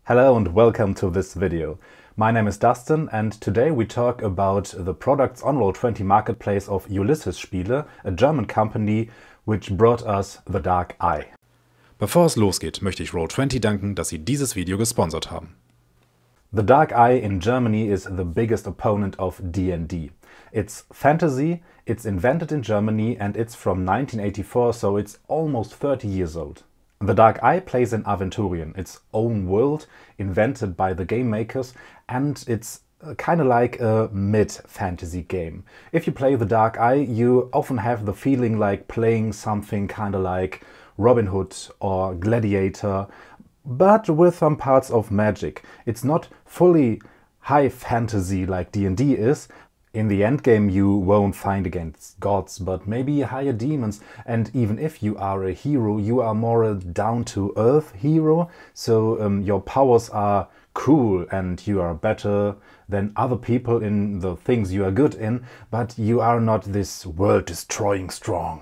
Hello and welcome to this video. My name is Dustin and today we talk about the products on Roll20 Marketplace of Ulisses Spiele, a German company which brought us the Dark Eye. Bevor es losgeht, möchte ich Roll20 danken, dass sie dieses Video gesponsert haben. The Dark Eye in Germany is the biggest opponent of D&D. It's fantasy, it's invented in Germany and it's from 1984, so it's almost 30 years old. The Dark Eye plays in Aventurian, its own world invented by the game makers, and it's kind of like a mid-fantasy game. If you play the Dark Eye, you often have the feeling like playing something kind of like Robin Hood or Gladiator, but with some parts of magic. It's not fully high fantasy like D&D is. In the endgame you won't fight against gods, but maybe higher demons, and even if you are a hero, you are more a down-to-earth hero, so your powers are cool and you are better than other people in the things you are good in, but you are not this world-destroying strong.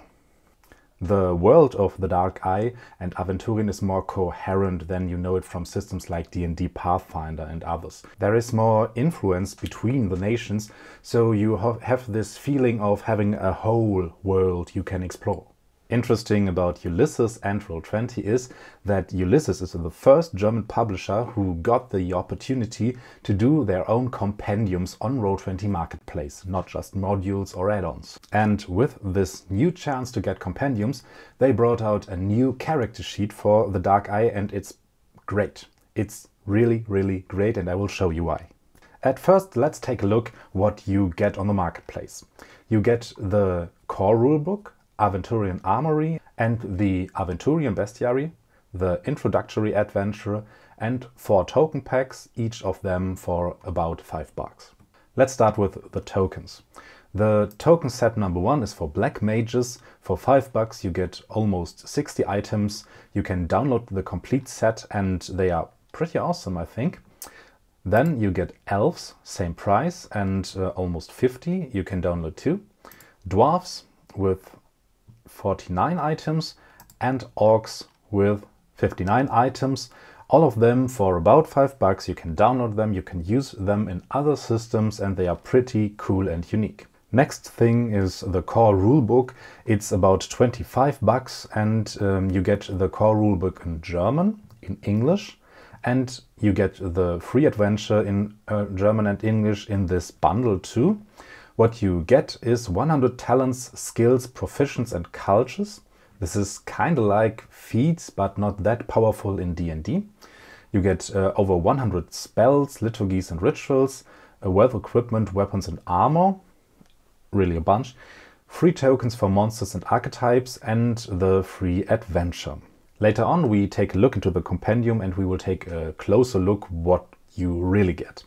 The world of the Dark Eye and Aventurian is more coherent than you know it from systems like D&D Pathfinder and others. There is more influence between the nations, so you have this feeling of having a whole world you can explore. Interesting about Ulisses and Roll20 is that Ulisses is the first German publisher who got the opportunity to do their own compendiums on Roll20 Marketplace, not just modules or add-ons. And with this new chance to get compendiums, they brought out a new character sheet for the Dark Eye, and it's great. It's really, really great, and I will show you why. At first, let's take a look what you get on the marketplace. You get the core rulebook, Aventurian Armory, and the Aventurian Bestiary, the Introductory adventure, and 4 token packs, each of them for about $5. Let's start with the tokens. The token set number 1 is for Black Mages. For $5 you get almost 60 items. You can download the complete set and they are pretty awesome, I think. Then you get Elves, same price, and almost 50. You can download too. Dwarves with 49 items and Orcs with 59 items. All of them for about $5. You can download them, you can use them in other systems, and they are pretty cool and unique. Next thing is the core rulebook. It's about $25 and you get the core rulebook in German, in English, and you get the free adventure in German and English in this bundle too. What you get is 100 talents, skills, proficiencies and cultures. This is kind of like feats, but not that powerful in D&D. You get over 100 spells, liturgies and rituals, wealth equipment, weapons and armor, really a bunch, free tokens for monsters and archetypes, and the free adventure. Later on we take a look into the compendium and we will take a closer look what you really get.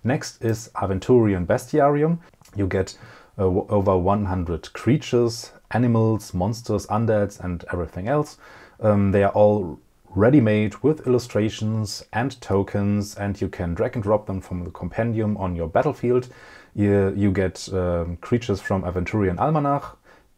Next is Aventurian Bestiary. You get over 100 creatures, animals, monsters, undeads and everything else. They are all ready-made with illustrations and tokens, and you can drag and drop them from the compendium on your battlefield. You get creatures from Aventurian Almanach,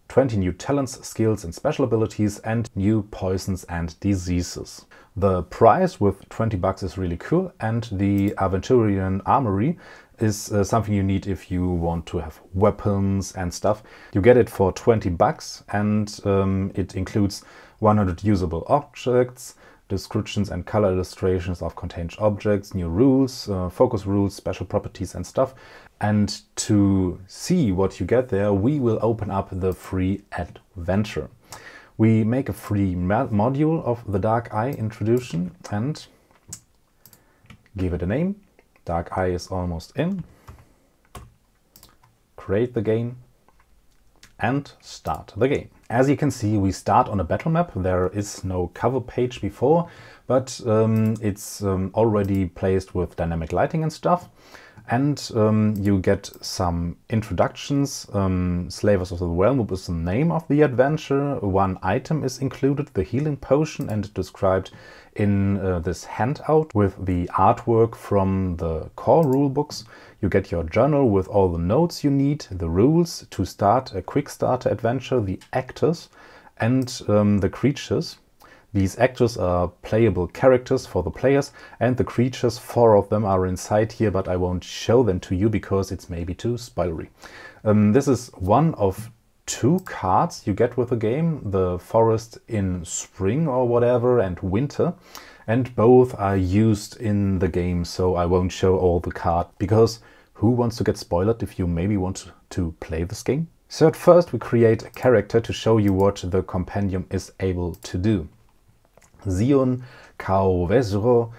20 new talents, skills and special abilities, and new poisons and diseases. The price with $20 is really cool, and the Aventurian Armory is something you need if you want to have weapons and stuff. You get it for $20 and it includes 100 usable objects, descriptions and color illustrations of contained objects, new rules, focus rules, special properties and stuff. And to see what you get there, we will open up the free adventure. We make a free module of the Dark Eye introduction and give it a name. Dark Eye is almost in. Create the game and start the game. As you can see, we start on a battle map. There is no cover page before, but it's already placed with dynamic lighting and stuff. And you get some introductions. Slavers of the Realm is the name of the adventure. 1 item is included, the healing potion, and described in this handout with the artwork from the core rulebooks. You get your journal with all the notes you need, the rules to start a quick starter adventure, the actors and the creatures. These actors are playable characters for the players, and the creatures, 4 of them, are inside here, but I won't show them to you because it's maybe too spoilery. This is one of 2 cards you get with the game, the forest in spring or whatever and winter, and both are used in the game, so I won't show all the card because who wants to get spoiled if you maybe want to play this game? So at first we create a character to show you what the compendium is able to do. Zion Kauvezro,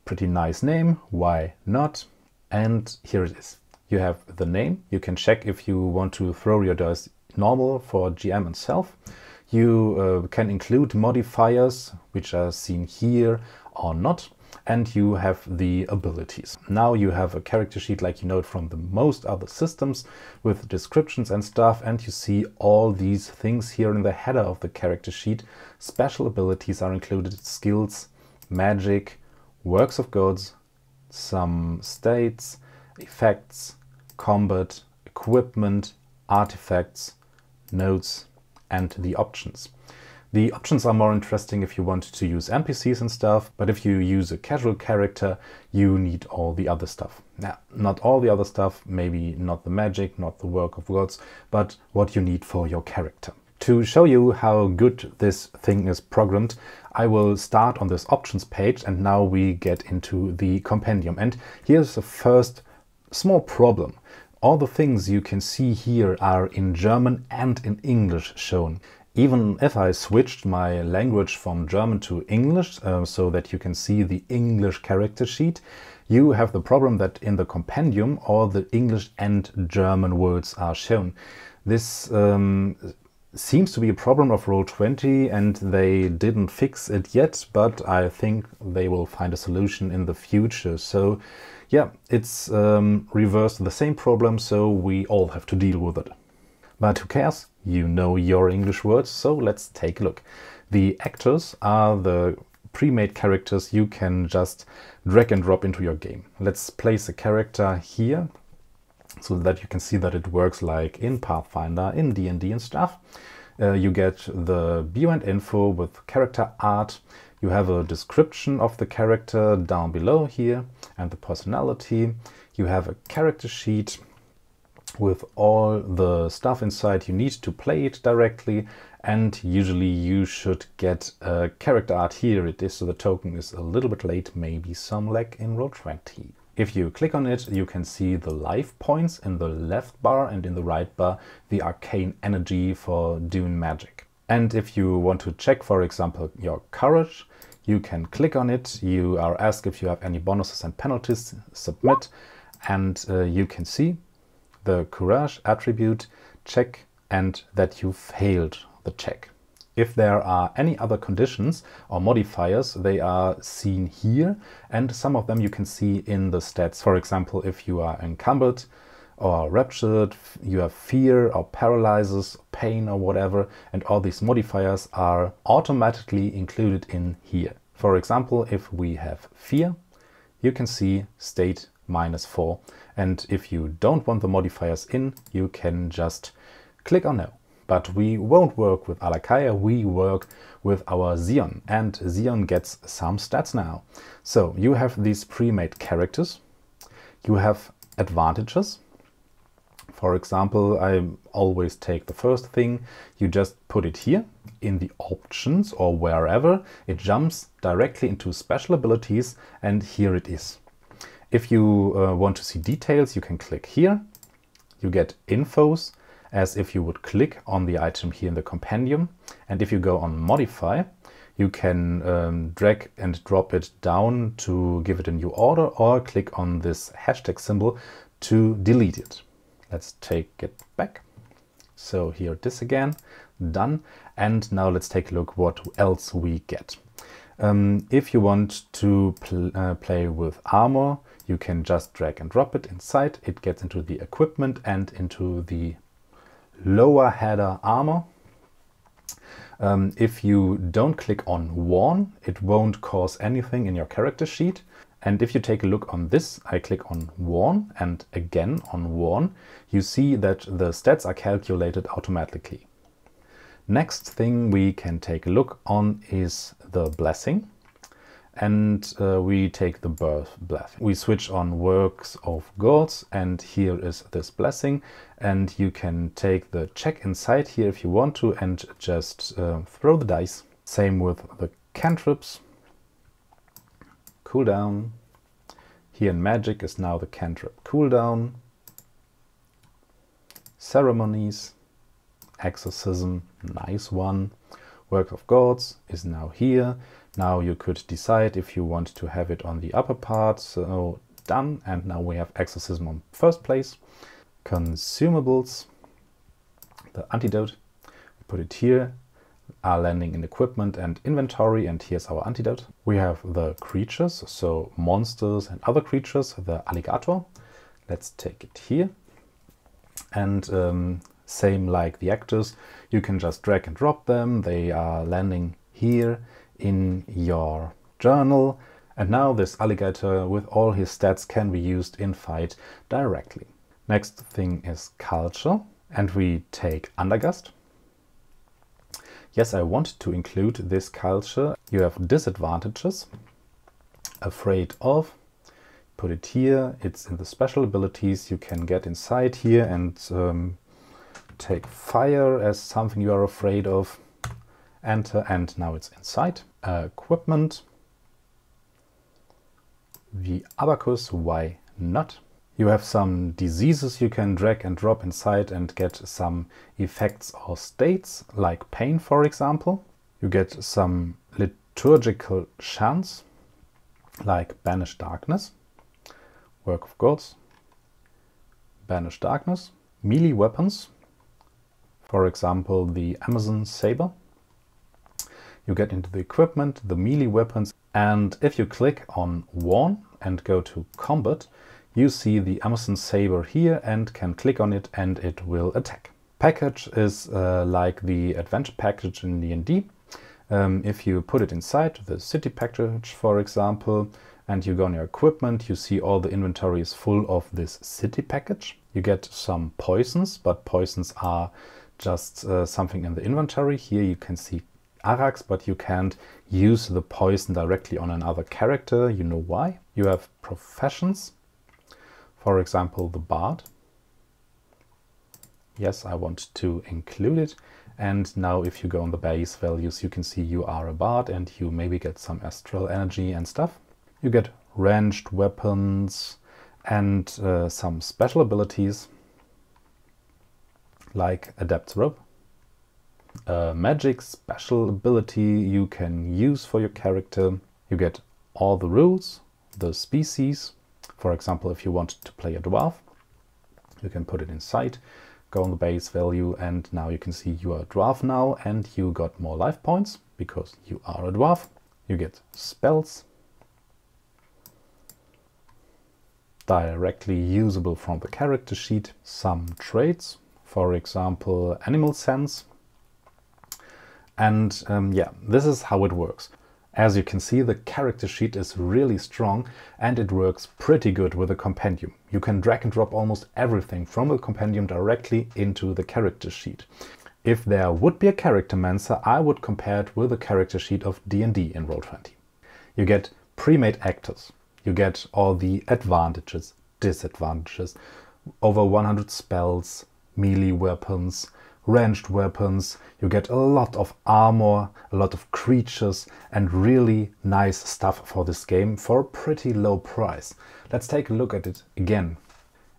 pretty nice name, why not? And here it is. You have the name, you can check if you want to throw your dice normal for GM and self. You can include modifiers, which are seen here or not, and you have the abilities. Now you have a character sheet like you know it from the most other systems with descriptions and stuff, and you see all these things here in the header of the character sheet. Special abilities are included, skills, magic, works of gods, some states, effects, combat, equipment, artifacts, notes, and the options. The options are more interesting if you want to use NPCs and stuff, but if you use a casual character, you need all the other stuff. Now, not all the other stuff, maybe not the magic, not the work of gods, but what you need for your character. To show you how good this thing is programmed, I will start on this options page, and now we get into the compendium. And here's the first small problem. All the things you can see here are in German and in English shown. Even if I switched my language from German to English so that you can see the English character sheet, you have the problem that in the compendium all the English and German words are shown. This seems to be a problem of Roll20 and they didn't fix it yet, but I think they will find a solution in the future. So yeah, it's reversed the same problem, so we all have to deal with it. But who cares? You know your English words, so let's take a look. The actors are the pre-made characters you can just drag and drop into your game. Let's place a character here so that you can see that it works like in Pathfinder, in D&D and stuff. You get the bio and info with character art. You have a description of the character down below here and the personality. You have a character sheet with all the stuff inside you need to play it directly, and usually you should get a character art. Here it is, so the token is a little bit late, maybe some lag in Roll20. If you click on it, you can see the life points in the left bar, and in the right bar the arcane energy for doing magic. And if you want to check, for example, your courage, you can click on it. You are asked if you have any bonuses and penalties, submit, and you can see the courage attribute check and that you failed the check. If there are any other conditions or modifiers, they are seen here, and some of them you can see in the stats. For example, if you are encumbered or raptured, you have fear or paralysis, pain or whatever, and all these modifiers are automatically included in here. For example, if we have fear, you can see state -4, and if you don't want the modifiers in, you can just click on no. But we won't work with Alakaya, we work with our Zion, and Zion gets some stats now. So you have these pre-made characters, you have advantages. For example, I always take the first thing, you just put it here in the options or wherever, it jumps directly into special abilities, and here it is. If you want to see details, you can click here. You get infos as if you would click on the item here in the compendium. And if you go on modify, you can drag and drop it down to give it a new order, or click on this hashtag symbol to delete it. Let's take it back. So here it is again, done. And now let's take a look what else we get. If you want to play with armor, you can just drag and drop it inside. It gets into the equipment and into the lower header armor. If you don't click on worn, it won't cause anything in your character sheet. And if you take a look on this, I click on worn and again on worn, you see that the stats are calculated automatically. Next thing we can take a look on is the blessing. And we take the birth blessing. We switch on works of gods, and here is this blessing, and you can take the check inside here if you want to and just throw the dice. Same with the cantrips. Cooldown. Here in magic is now the cantrip cooldown. Ceremonies. Exorcism, nice one. Work of gods is now here. Now you could decide if you want to have it on the upper part, so done. And now we have exorcism on first place. Consumables, the antidote, we put it here, are landing in equipment and inventory, and here's our antidote. We have the creatures, so monsters and other creatures, the alligator. Let's take it here. And same like the actors, you can just drag and drop them. They are landing here in your journal, and now this alligator with all his stats can be used in fight directly. Next thing is culture, and we take Undergust. Yes, I want to include this culture. You have disadvantages. Afraid of, put it here, it's in the special abilities. You can get inside here and take fire as something you are afraid of. Enter, and now it's inside. Equipment, the abacus, why not? You have some diseases you can drag and drop inside and get some effects or states, like pain for example. You get some liturgical chants, like banish darkness. Work of gods, banish darkness. Melee weapons, for example the Amazon saber. You get into the equipment, the melee weapons, and if you click on Worn and go to Combat, you see the Amazon saber here and can click on it and it will attack. Package is like the adventure package in D&D. If you put it inside the city package, for example, and you go on your equipment, you see all the inventory is full of this city package. You get some poisons, but poisons are just something in the inventory. Here you can see Arax, but you can't use the poison directly on another character. You know why? You have professions, for example the bard. Yes, I want to include it. And now if you go on the base values, you can see you are a bard and you maybe get some astral energy and stuff. You get ranged weapons and some special abilities like Adept's Robe. Magic special ability you can use for your character. You get all the rules, the species. For example, if you want to play a dwarf, you can put it inside, go on the base value, and now you can see you are a dwarf now and you got more life points because you are a dwarf. You get spells, directly usable from the character sheet. Some traits, for example animal sense. And yeah, this is how it works. As you can see, the character sheet is really strong and it works pretty good with the compendium. You can drag and drop almost everything from the compendium directly into the character sheet. If there would be a character mancer, I would compare it with the character sheet of D&D in Roll20. You get pre-made actors. You get all the advantages, disadvantages, over 100 spells, melee weapons, ranged weapons. You get a lot of armor, a lot of creatures, and really nice stuff for this game for a pretty low price. Let's take a look at it again.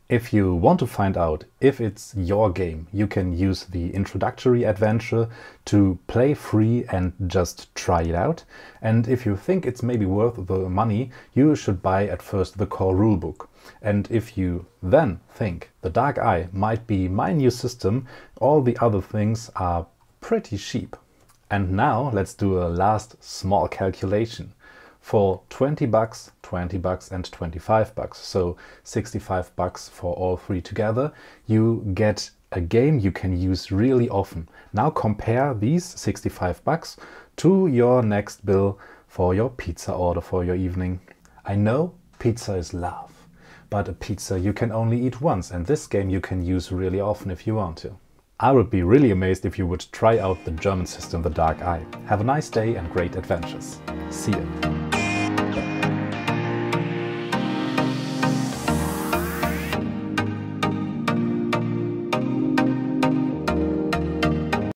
If you want to find out if it's your game, you can use the introductory adventure to play free and just try it out. And if you think it's maybe worth the money, you should buy at first the core rulebook. And if you then think the Dark Eye might be my new system, all the other things are pretty cheap. And now let's do a last small calculation. For 20 bucks, 20 bucks and 25 bucks, so 65 bucks for all three together, you get a game you can use really often. Now compare these 65 bucks to your next bill for your pizza order for your evening. I know pizza is love, but a pizza you can only eat once, and this game you can use really often if you want to. I would be really amazed if you would try out the German system The Dark Eye. Have a nice day and great adventures. See you!